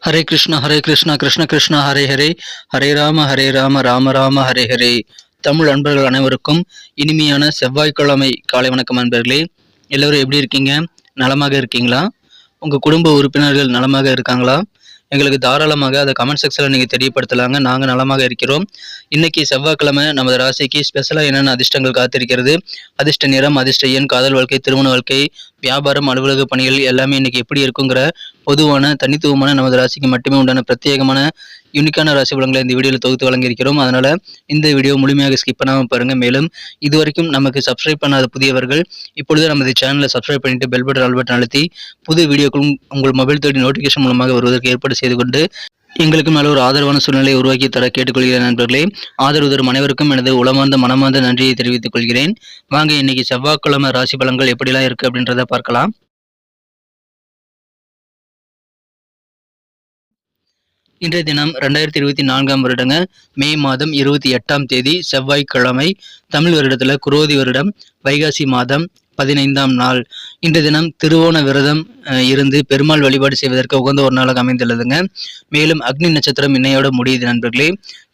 ஹரே கிருஷ்ணா கிருஷ்ண கிருஷ்ணா ஹரே ஹரே, ஹரே ராம ராம ராம ஹரே ஹரே. தமிழ் அன்பர்கள் அனைவருக்கும் இனிமையான செவ்வாய்க்கிழமை காலை வணக்கம் அன்பர்களே. எல்லோரும் எப்படி இருக்கீங்க? நலமாக இருக்கீங்களா? உங்கள் குடும்ப உறுப்பினர்கள் நலமாக இருக்காங்களா? எங்களுக்கு தாராளமாக அதை கமெண்ட் செக்ஷனில் நீங்கள் தெரியப்படுத்தலாங்க. நாங்கள் நலமாக இருக்கிறோம். இன்னைக்கு செவ்வாய்க்கிழமை நமது ராசிக்கு ஸ்பெஷலாக என்னென்ன அதிர்ஷ்டங்கள் காத்திருக்கிறது, அதிர்ஷ்ட நிறம், அதிர்ஷ்ட எண், காதல் வாழ்க்கை, திருமண வாழ்க்கை, வியாபாரம், அலுவலக பணிகள் எல்லாமே இன்னைக்கு எப்படி இருக்குங்கிற பொதுவான தனித்துவமான நமது ராசிக்கு மட்டுமே உண்டான பிரத்யேகமான யூனிக்கான ராசி பலன்களை இந்த வீடியோவில் தொகுத்து வழங்கியிருக்கிறோம். அதனால இந்த வீடியோ முழுமையாக ஸ்கிப் பண்ணாமல் பாருங்க. மேலும் இதுவரைக்கும் நமக்கு சப்ஸ்கிரைப் பண்ணாத புதியவர்கள் இப்பொழுது நமது சேனலை சப்ஸ்கிரைப் பண்ணிட்டு பெல் பட்டன் ஆல் பட்டன் அழுத்தி புது வீடியோக்களும் உங்கள் மொபைல் தேடி நோட்டிஃபிகேஷன் மூலமாக வருவதற்கு ஏற்பாடு செய்து கொண்டு எங்களுக்கு மேல ஒரு ஆதரவான சூழ்நிலையை உருவாக்கி தர கேட்டுக்கொள்கிறேன் நண்பர்களே. ஆதரவு தரும் அனைவருக்கும் எனது உளமார்ந்த மனமார்ந்த நன்றியை தெரிவித்துக் கொள்கிறேன். வாங்க இன்னைக்கு செவ்வாய்க்கிழமை ராசி பலன்கள் எப்படிலாம் இருக்கு அப்படின்றத பார்க்கலாம். இன்றைய தினம் 2024 வருடங்க மே மாதம் 28ஆம் தேதி செவ்வாய்க்கிழமை, தமிழ் வருடத்துல குரோதி வருடம் வைகாசி மாதம் 15ஆம் நாள். இன்றைய தினம் திருவோண விரதம் இருந்து பெருமாள் வழிபாடு செய்வதற்கு உகந்த ஒரு நாளாக அமைந்துள்ளதுங்க. மேலும் அக்னி நட்சத்திரம் இன்னையோட முடியுது நண்பர்களே.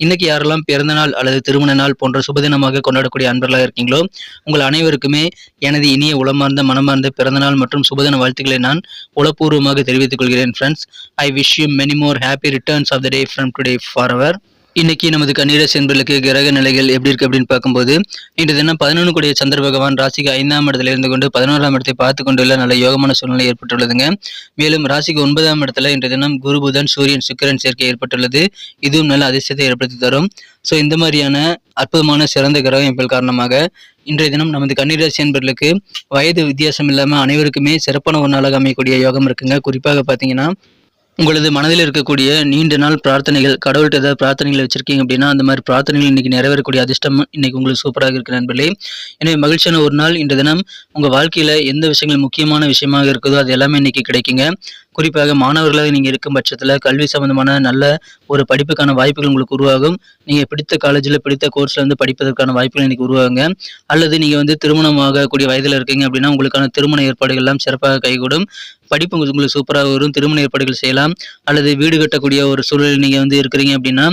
இன்னைக்கு யாரெல்லாம் பிறந்த நாள் அல்லது திருமண நாள் போன்ற சுபதினமாக கொண்டாடக்கூடிய அன்பர்களாக இருக்கீங்களோ உங்கள் அனைவருக்குமே எனது இனிய உளமார்ந்த மனமார்ந்த பிறந்தநாள் மற்றும் சுபதின வாழ்த்துக்களை நான் உளப்பூர்வமாக தெரிவித்துக் கொள்கிறேன். Friends, I wish you many more happy returns of the day from today for இன்னைக்கு நமது கன்னிராசி என்பர்களுக்கு கிரக நிலைகள் எப்படி இருக்கு அப்படின்னு பார்க்கும்போது, இன்று தினம் 11 கூடிய சந்திர பகவான் ராசிக்கு 5ஆம் இடத்துல இருந்து கொண்டு 11ஆம் இடத்தை பார்த்து கொண்டுள்ள நல்ல யோகமான சூழ்நிலை ஏற்பட்டுள்ளதுங்க. மேலும் ராசிக்கு 9ஆம் இடத்துல இன்று தினம் குரு, புதன், சூரியன், சுக்கிரன் சேர்க்கை ஏற்பட்டுள்ளது. இதுவும் நல்ல அதிர்ஷ்டத்தை ஏற்படுத்தி தரும். ஸோ இந்த மாதிரியான அற்புதமான சிறந்த கிரக அமைப்புகள் காரணமாக இன்றைய தினம் நமது கன்னிராசி என்பர்களுக்கு வயது வித்தியாசம் இல்லாமல் அனைவருக்குமே சிறப்பான ஒரு நாளாக அமையக்கூடிய யோகம் இருக்குங்க. குறிப்பாக பார்த்தீங்கன்னா, உங்களது மனதில் இருக்கக்கூடிய நீண்ட நாள் பிரார்த்தனைகள், கடவுள்கிட்ட ஏதாவது பிரார்த்தனைகள் வச்சிருக்கீங்க அப்படின்னா அந்த மாதிரி பிரார்த்தனைகள் இன்னைக்கு நிறைவேறக்கூடிய அதிர்ஷ்டம் இன்னைக்கு உங்களுக்கு சூப்பராக இருக்கு நண்பர்களே. எனவே மகிழ்ச்சியான ஒரு நாள் இன்று தினம். உங்க வாழ்க்கையில எந்த விஷயங்கள் முக்கியமான விஷயமாக இருக்குதோ அது எல்லாமே இன்னைக்கு கிடைக்குங்க. குறிப்பாக மாணவர்களாக நீங்க இருக்கும் பட்சத்துல கல்வி சம்பந்தமான நல்ல ஒரு படிப்புக்கான வாய்ப்புகள் உங்களுக்கு உருவாகும். நீங்க பிடித்த காலேஜில் பிடித்த கோர்ஸ்ல வந்து படிப்பதற்கான வாய்ப்புகள் இன்னைக்கு உருவாகுங்க. அல்லது நீங்க வந்து திருமணமாக கூடிய வயதில் இருக்கீங்க அப்படின்னா உங்களுக்கான திருமண ஏற்பாடுகள் எல்லாம் சிறப்பாக கைகூடும். படிப்பு உங்களுக்கு சூப்பராக வரும். திருமண ஏற்பாடுகள் செய்யலாம். அல்லது வீடு கட்டக்கூடிய ஒரு சூழலில் நீங்க வந்து இருக்கிறீங்க அப்படின்னா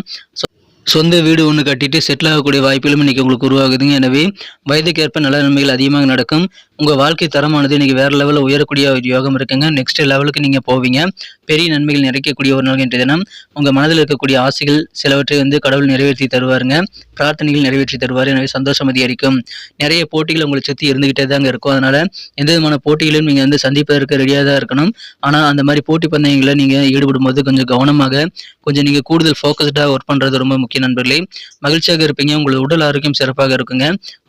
சொந்த வீடு ஒன்று கட்டிட்டு செட்டில் ஆகக்கூடிய வாய்ப்புகளும் இன்னைக்கு உங்களுக்கு உருவாகுதுங்க. எனவே வயதுக்கேற்ப நல்ல நன்மைகள் அதிகமாக நடக்கும். உங்கள் வாழ்க்கை தரமானது இன்னைக்கு வேற லெவலில் உயரக்கூடிய ஒரு யோகம் இருக்குங்க. நெக்ஸ்ட் லெவலுக்கு நீங்கள் போவீங்க. பெரிய நன்மைகள் நிறைக்கக்கூடிய ஒரு நாள் இன்றைய தினம். உங்கள் மனதில் இருக்கக்கூடிய ஆசைகள் சிலவற்றை வந்து கடவுள் நிறைவேற்றி தருவாருங்க. பிரார்த்தனைகள் நிறைவேற்றி தருவார். எனவே சந்தோஷம் அதிகரிக்கும். நிறைய போட்டிகள் உங்களை சுற்றி இருந்துகிட்டே தாங்க இருக்கும். அதனால எந்த விதமான போட்டிகளையும் நீங்கள் வந்து சந்திப்பதற்கு ரெடியாக தான் இருக்கணும். ஆனால் அந்த மாதிரி போட்டி பந்தயங்களை நீங்கள் ஈடுபடும் போது கொஞ்சம் கவனமாக, கொஞ்சம் நீங்கள் கூடுதல் ஃபோக்கஸ்டாக ஒர்க் பண்ணுறது ரொம்ப முக்கியம் நண்பர்களே. மகிழ்ச்சியாக இருப்பீங்க. உங்களோட உடல் ஆரோக்கியம் சிறப்பாக இருக்குங்க.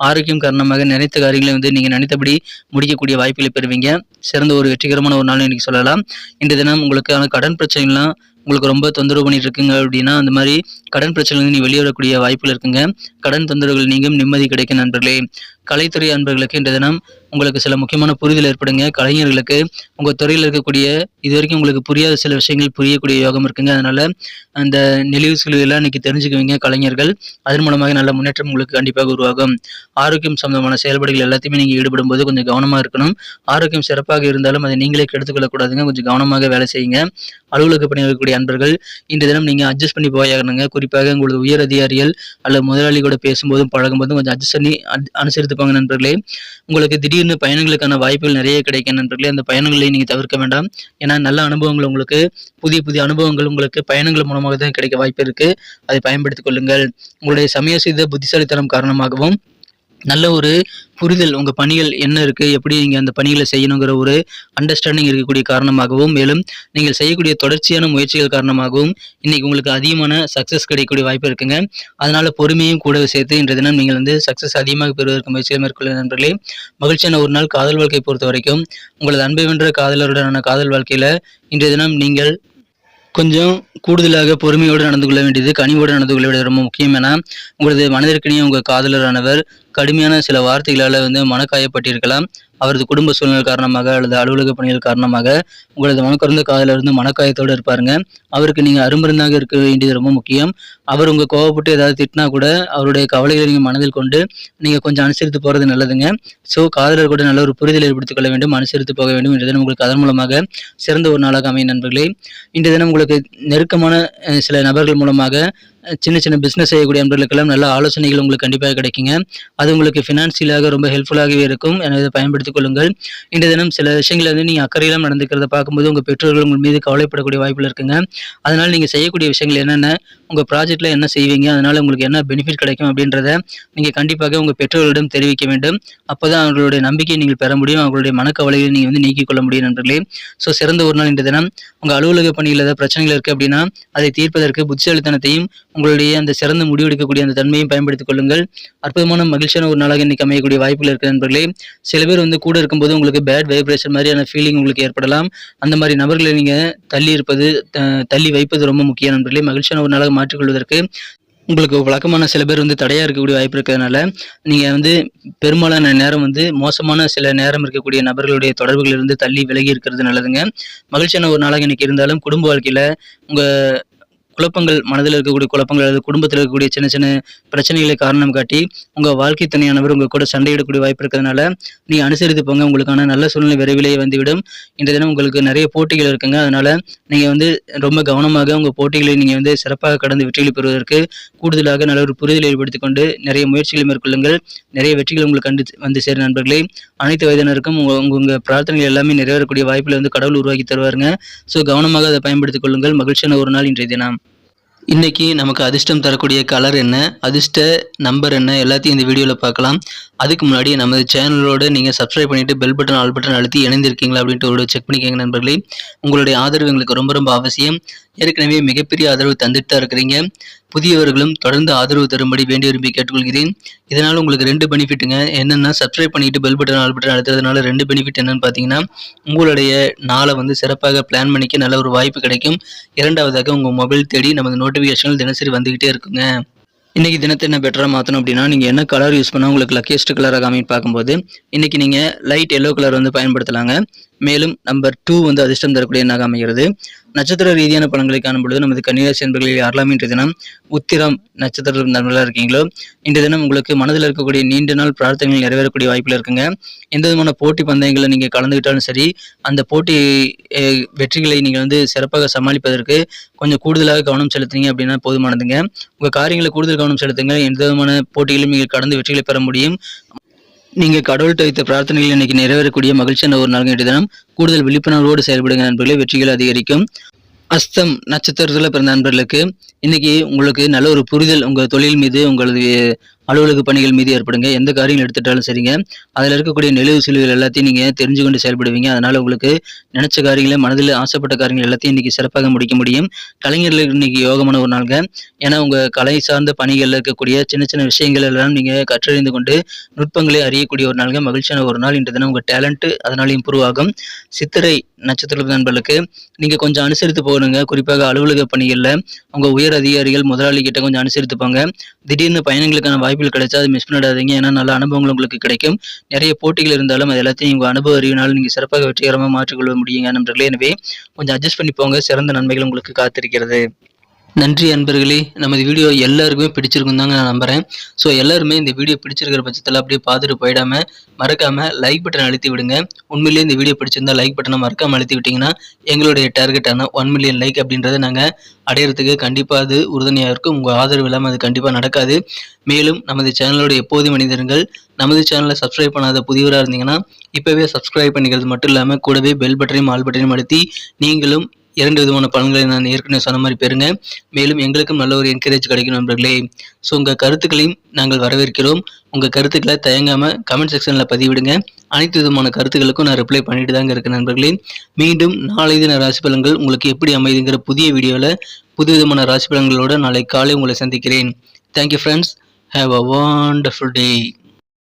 ஆரோக்கியம் காரணமாக நினைத்த காரியங்களை வந்து நீங்கள் நினைத்தபடி முடிக்கக்கூடிய வாய்ப்புகளை பெறுவீங்க. சிறந்த ஒரு வெற்றிகரமான ஒரு நாள் இன்னைக்கு சொல்லலாம். இந்த தினம் உங்களுக்கான கடன் பிரச்சனைலாம் உங்களுக்கு ரொம்ப தொந்தரவு பண்ணிட்டு இருக்குங்க அப்படின்னா அந்த மாதிரி கடன் பிரச்சனைகள் நீ வெளியே வரக்கூடிய வாய்ப்புகள் இருக்குங்க. கடன் தொந்தரவுகள் நீங்கும், நிம்மதி கிடைக்கும் நண்பர்களே. கலைத்துறை அன்பர்களுக்கு இந்த தினம் உங்களுக்கு சில முக்கியமான புரிதல் ஏற்படுங்க. கலைஞர்களுக்கு உங்கள் துறையில் இருக்கக்கூடிய இதுவரைக்கும் உங்களுக்கு புரியாத சில விஷயங்கள் புரியக்கூடிய யோகம் இருக்குங்க. அதனால அந்த நெளிவுகள் எல்லாம் இன்னைக்கு தெரிஞ்சுக்குவீங்க கலைஞர்கள். அதன் மூலமாக நல்ல முன்னேற்றம் உங்களுக்கு கண்டிப்பாக உருவாகும். ஆரோக்கியம் சம்பந்தமான செயல்பாடுகள் எல்லாத்தையுமே நீங்கள் ஈடுபடும் போது கொஞ்சம் கவனமாக இருக்கணும். ஆரோக்கியம் சிறப்பாக இருந்தாலும் அதை நீங்களே கெடுத்துக்கொள்ளக்கூடாதுங்க. கொஞ்சம் கவனமாக வேலை செய்யுங்க. அலுவலக பணி இருக்கக்கூடிய அன்பர்கள் இந்த தினம் நீங்கள் அட்ஜஸ்ட் பண்ணி போயாகணுங்க. குறிப்பாக உங்களது உயர் அதிகாரிகள் அல்லது முதலாளி கூட பேசும்போதும் பழகும்போதும் கொஞ்சம் அட்ஜஸ்ட் பண்ணி அனுசரித்துப்பாங்க நண்பர்களே. உங்களுக்கு திடீர்னு பயணங்களுக்கான வாய்ப்புகள் நிறைய கிடைக்கும் நண்பர்களே. அந்த பயணங்களை நீங்கள் தவிர்க்க வேண்டாம். ஏன்னா நல்ல அனுபவங்கள் உங்களுக்கு புதிய புதிய அனுபவங்கள் உங்களுக்கு பயணங்கள் மூலமாக தான் கிடைக்க வாய்ப்பு இருக்கு. அதை பயன்படுத்திக் கொள்ளுங்கள். உங்களுடைய சமய செய்த புத்திசாலித்தனம் காரணமாகவும் நல்ல ஒரு புரிதல், உங்கள் பணிகள் என்ன இருக்குது, எப்படி நீங்கள் அந்த பணிகளை செய்யணுங்கிற ஒரு அண்டர்ஸ்டாண்டிங் இருக்கக்கூடிய காரணமாகவும், மேலும் நீங்கள் செய்யக்கூடிய தொடர்ச்சியான முயற்சிகள் காரணமாகவும் இன்னைக்கு உங்களுக்கு அதிகமான சக்ஸஸ் கிடைக்கக்கூடிய வாய்ப்பு இருக்குங்க. அதனால பொறுமையும் கூட சேர்த்து இன்றைய தினம் நீங்கள் வந்து சக்ஸஸ் அதிகமாக பெறுவதற்கு முயற்சிகள் மேற்கொள்ள நண்பர்களே. மகிழ்ச்சியான ஒரு நாள். காதல் வாழ்க்கை பொறுத்த வரைக்கும் உங்களது அன்பை வென்ற காதலருடனான காதல் வாழ்க்கையில் இன்றைய தினம் நீங்கள் கொஞ்சம் கூடுதலாக பொறுமையோடு நடந்து கொள்ள வேண்டியது, கனிவோடு நடந்து கொள்ள வேண்டியது ரொம்ப முக்கியம். ஏன்னா உங்களது மனதிற்கினிய உங்கள் காதலரானவர் கடுமையான சில வார்த்தைகளால் வந்து மனக்காயப்பட்டிருக்கலாம். அவரது குடும்ப சூழ்நிலை காரணமாக அல்லது அலுவலக பணிகள் காரணமாக உங்களது மனக்குறைந்த காதலர் இருந்து மனக்காயத்தோடு இருப்பாருங்க. அவருக்கு நீங்கள் அருமருந்தாக இருக்க வேண்டியது ரொம்ப முக்கியம். அவர் உங்கள் கோவப்பட்டு ஏதாவது திட்டினா கூட அவருடைய கவலைகளை நீங்கள் மனதில் கொண்டு நீங்கள் கொஞ்சம் அனுசரித்து போகிறது நல்லதுங்க. ஸோ காதலர் கூட நல்ல ஒரு புரிதல் ஏற்படுத்திக் கொள்ள வேண்டும், அனுசரித்து போக வேண்டும். இன்றைய தினம் உங்களுக்கு அதன் மூலமாக சிறந்த ஒரு நாளாக அமையும் நண்பர்களே. இன்றைய தினம் உங்களுக்கு நெருக்கமான சில நபர்கள் மூலமாக சின்ன சின்ன பிஸ்னஸ் செய்யக்கூடிய நண்பர்களுக்கெல்லாம் நல்ல ஆலோசனைகள் உங்களுக்கு கண்டிப்பாக கிடைக்குங்க. அது உங்களுக்கு ஃபினான்சியலாக ரொம்ப ஹெல்ப்ஃபுல்லாகவே இருக்கும். எனவே இதை பயன்படுத்திக் கொள்ளுங்கள். இன்றைய தினம் சில விஷயங்களை வந்து நீங்கள் அக்கறையிலாம் நடந்துக்கிறத பார்க்கும்போது உங்கள் பெற்றோர்கள் உங்கள் மீது கவலைப்படக்கூடிய வாய்ப்புகள் இருக்குங்க. அதனால் நீங்கள் செய்யக்கூடிய விஷயங்கள் என்னென்ன, உங்கள் ப்ராஜெக்ட்டில் என்ன செய்வீங்க, அதனால் உங்களுக்கு என்ன பெனிஃபிட் கிடைக்கும் அப்படின்றத நீங்கள் கண்டிப்பாக உங்கள் பெற்றோர்களிடம் தெரிவிக்க வேண்டும். அப்போ தான் அவர்களுடைய நம்பிக்கையை நீங்கள் பெற முடியும், அவர்களுடைய மனக்கவலைகளை நீங்கள் வந்து நீக்கிக் கொள்ள முடியும் நண்பர்களே. ஸோ சிறந்த ஒரு நாள் இன்றைய தினம். உங்கள் அலுவலக பணியில் ஏதாவது பிரச்சனைகள் இருக்குது அப்படின்னா அதை தீர்ப்பதற்கு புத்திசாலித்தனத்தையும் உங்களுடைய அந்த சிறந்த முடிவெடுக்கக்கூடிய அந்த தன்மையும் பயன்படுத்திக் கொள்ளுங்கள். அற்புதமான மகிழ்ச்சியான ஒரு நாளாக இன்னைக்கு அமையக்கூடிய வாய்ப்புகள் இருக்குது நண்பர்களே. சில பேர் வந்து கூட இருக்கும்போது உங்களுக்கு பேட் வைப்ரேஷன் மாதிரியான ஃபீலிங் உங்களுக்கு ஏற்படலாம். அந்த மாதிரி நபர்களை நீங்கள் தள்ளி வைப்பது ரொம்ப முக்கியம் நண்பர்களே. மகிழ்ச்சியான ஒரு நாளாக மாற்றிக்கொள்வதற்கு உங்களுக்கு வழக்கமான சில பேர் வந்து தடையாக இருக்கக்கூடிய வாய்ப்பு இருக்கிறதுனால நீங்கள் வந்து பெரும்பாலான நேரம் வந்து மோசமான சில நேரம் இருக்கக்கூடிய நபர்களுடைய தொடர்புகளிலிருந்து தள்ளி விலகி இருக்கிறது நல்லதுங்க. மகிழ்ச்சியான ஒரு நாளாக இன்னைக்கு இருந்தாலும் குடும்ப வாழ்க்கையில் உங்கள் குழப்பங்கள், மனதில் இருக்கக்கூடிய குழப்பங்கள் அல்லது குடும்பத்தில் இருக்கக்கூடிய சின்ன சின்ன பிரச்சனைகளை காரணம் காட்டி உங்கள் வாழ்க்கை துணையானவர் உங்கள் கூட சண்டையிடக்கூடிய வாய்ப்பு இருக்கிறதுனால நீங்கள் அனுசரித்து போங்க. உங்களுக்கான நல்ல சூழ்நிலை விரைவிலேயே வந்துவிடும். இன்றைய தினம் உங்களுக்கு நிறைய போட்டிகள் இருக்குங்க. அதனால் நீங்கள் வந்து ரொம்ப கவனமாக உங்கள் போட்டிகளை நீங்கள் வந்து சிறப்பாக கடந்து வெற்றிகளை பெறுவதற்கு கூடுதலாக நல்ல ஒரு புரிதலை ஏற்படுத்திக் கொண்டு நிறைய முயற்சிகளை மேற்கொள்ளுங்கள். நிறைய வெற்றிகள் உங்களுக்கு வந்து சேரும் நண்பர்களே. அனைத்து வயதினருக்கும் உங்கள் பிரார்த்தனைகள் எல்லாமே நிறைவேறக்கூடிய வாய்ப்புகளை வந்து கடவுள் உருவாக்கி தருவாருங்க. ஸோ கவனமாக அதை பயன்படுத்திக் கொள்ளுங்கள். மகிழ்ச்சியான ஒரு நாள் இன்றைய தினம். இன்னைக்கு நமக்கு அதிர்ஷ்டம் தரக்கூடிய கலர் என்ன, அதிர்ஷ்ட நம்பர் என்ன, எல்லாத்தையும் இந்த வீடியோவில் பார்க்கலாம். அதுக்கு முன்னாடி நமது சேனலோடு நீங்கள் சப்ஸ்கிரைப் பண்ணிவிட்டு பெல் பட்டன் ஆல் பட்டன் அழுத்தி இணைந்திருக்கீங்களா அப்படின்ட்டு ஒரு செக் பண்ணிக்கோங்க நண்பர்களே. உங்களுடைய ஆதரவு எங்களுக்கு ரொம்ப ரொம்ப அவசியம். ஏற்கனவே மிகப்பெரிய ஆதரவு தந்துட்டு தான் இருக்கிறீங்க. புதியவர்களும் தொடர்ந்து ஆதரவு தரும்படி வேண்டி விரும்பி கேட்டுக்கொள்கிறேன். இதனால் உங்களுக்கு 2 பெனிஃபிட்டுங்க. என்னென்னா சப்ஸ்கிரைப் பண்ணிவிட்டு பெல் பட்டன் ஆல் பட்டன் அழுத்துறதுனால 2 பெனிஃபிட் என்னென்னு பார்த்தீங்கன்னா, உங்களுடைய நாளை வந்து சிறப்பாக பிளான் பண்ணிக்க நல்ல ஒரு வாய்ப்பு கிடைக்கும். இரண்டாவதாக உங்கள் மொபைல் தேடி நமது நோட்டிஃபிகேஷன்கள் தினசரி வந்துக்கிட்டே இருக்குங்க. இன்றைக்கி தினத்தை என்ன பெட்டராக மாற்றணும் அப்படின்னா, நீங்கள் என்ன கலர் யூஸ் பண்ணால் உங்களுக்கு லக்கியஸ்ட் கலராக அமைன்னு பார்க்கும்போது இன்றைக்கி நீங்கள் லைட் எல்லோ கலர் வந்து பயன்படுத்தலாங்க. மேலும் நம்பர் 2 வந்து அதிர்ஷ்டம் தரக்கூடிய எண்ணாக அமைகிறது. நட்சத்திர ரீதியான பலன்களை காணும் பொழுது நமது கன்னிராசி என்பர்களில் யாரெல்லாம் இன்றைய தினம் உத்திரம் நட்சத்திர நண்பர்களாக இருக்கீங்களோ இன்றைய தினம் உங்களுக்கு மனதில் இருக்கக்கூடிய நீண்ட நாள் பிரார்த்தனைகள் நிறைவேறக்கூடிய வாய்ப்பில் இருக்குங்க. எந்த விதமான போட்டி பந்தயங்களை நீங்கள் கலந்துக்கிட்டாலும் சரி, அந்த போட்டி வெற்றிகளை நீங்கள் வந்து சிறப்பாக சமாளிப்பதற்கு கொஞ்சம் கூடுதலாக கவனம் செலுத்துனீங்க அப்படின்னா போதுமானதுங்க. உங்கள் காரியங்களை கூடுதல் கவனம் செலுத்துங்க. எந்த விதமான போட்டிகளையும் நீங்கள் கடந்து வெற்றிகளை பெற முடியும். நீங்கள் கடவுள்கிட்ட வைத்த பிரார்த்தனைகள் இன்னைக்கு நிறைவேறக்கூடிய மகிழ்ச்சியான ஒரு நாள் இன்றைய தினம். கூடுதல் விழிப்புணர்வோடு செயல்படுங்க நண்பர்களே, வெற்றிகள் அதிகரிக்கும். அஸ்தம் நட்சத்திரத்தில் பிறந்த நண்பர்களுக்கு இன்னைக்கு உங்களுக்கு நல்ல ஒரு புரிதல் உங்கள் தொழில் மீது, உங்களது அலுவலக பணிகள் மீது ஏற்படுங்க. எந்த காரியங்கள் எடுத்துட்டாலும் சரிங்க, அதில் இருக்கக்கூடிய நெளிவு சுழிவுகள் எல்லாத்தையும் நீங்கள் தெரிஞ்சு கொண்டு செயல்படுவீங்க. அதனால் உங்களுக்கு நினைச்ச காரியங்களை, மனதில் ஆசைப்பட்ட காரியங்கள் எல்லாத்தையும் இன்றைக்கி சிறப்பாக முடிக்க முடியும். கலைஞர்களுக்கு இன்றைக்கி யோகமான ஒரு நாளுங்க. ஏன்னா உங்கள் கலை சார்ந்த பணிகளில் இருக்கக்கூடிய சின்ன சின்ன விஷயங்கள் எல்லாம் நீங்கள் கற்றறிந்து கொண்டு நுட்பங்களை அறியக்கூடிய ஒரு நாளுங்க. மகிழ்ச்சியான ஒரு நாள் இன்றைய தினம். உங்கள் டேலண்ட்டு அதனால் இம்ப்ரூவ் ஆகும். சித்திரை நட்சத்திர நண்பர்களுக்கு நீங்கள் கொஞ்சம் அனுசரித்து போகணுங்க. குறிப்பாக அலுவலக பணிகளில் உங்கள் உயர் அதிகாரிகள், முதலாளி கிட்ட கொஞ்சம் அனுசரித்து போங்க. திடீர்னு பயணங்களுக்கான வாய்ப்புகள் கிடைச்சா அது மிஸ் பண்ணிடாதீங்க. ஏன்னா நல்ல அனுபவங்கள் உங்களுக்கு கிடைக்கும். நிறைய போட்டிகள் இருந்தாலும் அது எல்லாத்தையும் உங்கள் அனுபவ அறிவினால் நீங்கள் சிறப்பாக வெற்றிகரமாக மாற்றிக்கொள்ள முடியுங்க நண்பர்களே. எனவே கொஞ்சம் அட்ஜஸ்ட் பண்ணி போங்க. சிறந்த நன்மைகள் உங்களுக்கு காத்திருக்கிறது. நன்றி அன்பர்களே. நமது வீடியோ எல்லாருக்குமே பிடிச்சிருக்கும் தாங்க நான் நம்புகிறேன். ஸோ எல்லாருமே இந்த வீடியோ பிடிச்சிருக்கிற பட்சத்தில் அப்படியே பார்த்துட்டு போயிடாமல் மறக்காமல் லைக் பட்டன் அழுத்தி விடுங்க. உண்மையிலேயே இந்த வீடியோ பிடிச்சிருந்தா லைக் பட்டனை மறக்காமல் அழுத்தி விட்டிங்கன்னா எங்களுடைய டார்கெட்டான 1 மில்லியன் லைக் அப்படின்றத நாங்கள் அடையிறதுக்கு கண்டிப்பாக அது உறுதுணையாக இருக்கும். உங்கள் ஆதரவு இல்லாமல் அது கண்டிப்பாக நடக்காது. மேலும் நமது சேனலோட எப்போதும் மனிதர்கள் நமது சேனலை சப்ஸ்கிரைப் பண்ணாத புதியவராக இருந்தீங்கன்னா இப்போவே சப்ஸ்கிரைப் பண்ணிக்கிறது மட்டும் இல்லாமல் கூடவே பெல் பட்டனையும் ஆல் பட்டனையும் அழுத்தி நீங்களும் 2 விதமான பலன்களை நான் ஏற்கனவே சொன்ன மாதிரி பெறுங்க. மேலும் எங்களுக்கும் நல்ல ஒரு என்கரேஜ் கிடைக்கும் நண்பர்களே. ஸோ உங்கள் கருத்துக்களையும் நாங்கள் வரவேற்கிறோம். உங்கள் கருத்துக்களை தயங்காமல் கமெண்ட் செக்ஷனில் பதிவிடுங்க. அனைத்து விதமான கருத்துக்களுக்கும் நான் ரிப்ளை பண்ணிட்டு தாங்க இருக்கேன் நண்பர்களே. மீண்டும் நாளை தின ராசி பலன்கள் உங்களுக்கு எப்படி அமைதுங்கிற புதிய வீடியோவில் புது விதமான ராசி பலன்களோடு நாளை காலை உங்களை சந்திக்கிறேன். Thank you friends. Have a wonderful day.